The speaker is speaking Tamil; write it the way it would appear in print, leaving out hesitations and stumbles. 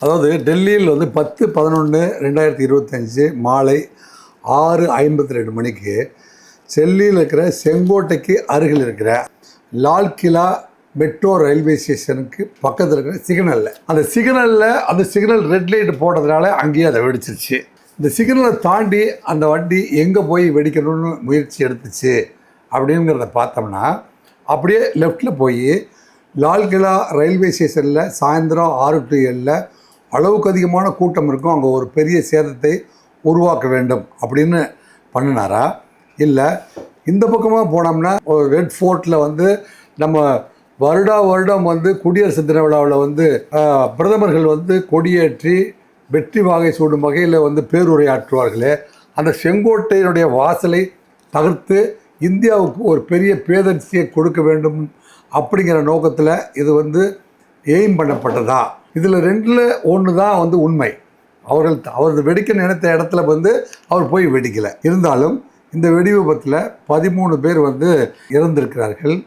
அதாவது டெல்லியில் 10/11/2025 மாலை 6:52 மணிக்கு டெல்லியில் இருக்கிற செங்கோட்டைக்கு அருகில் இருக்கிற லால் கிலா மெட்ரோ ரயில்வே ஸ்டேஷனுக்கு பக்கத்தில் இருக்கிற சிக்னலில் அந்த சிக்னல் ரெட் லைட் போட்டதுனால அங்கேயே அதை வெடிச்சிருச்சு. இந்த சிக்னலை தாண்டி அந்த வண்டி எங்கே போய் வெடிக்கணும்னு முயற்சி எடுத்துச்சு அப்படிங்கிறத பார்த்தோம்னா, அப்படியே லெஃப்டில் போய் லால் கிலா ரயில்வே ஸ்டேஷனில் சாயந்தரம் 6 to 7 அளவுக்கு அதிகமான கூட்டம் இருக்கும், அங்கே ஒரு பெரிய சேதத்தை உருவாக்க வேண்டும் அப்படின்னு பண்ணினாரா, இல்லை இந்த பக்கமாக போனோம்னா ஒரு ரெட் ஃபோர்ட்டில் நம்ம வருடம் குடியரசு தின விழாவில் பிரதமர்கள் கொடியேற்றி வெற்றி வாகை சூடும் வகையில் பேருரையாற்றுவார்களே, அந்த செங்கோட்டையினுடைய வாசலை தகர்த்து இந்தியாவுக்கு ஒரு பெரிய பேரதிர்ச்சியை கொடுக்க வேண்டும் அப்படிங்கிற நோக்கத்தில் இது எய்ம் பண்ணப்பட்டதா? இதில் 2ல் 1 தான் உண்மை. அவர் வெடிக்க நினைத்த இடத்துல அவர் போய் வெடிக்கலை. இருந்தாலும் இந்த வெடி விபத்தில் 13 பேர் இறந்திருக்கிறார்கள்.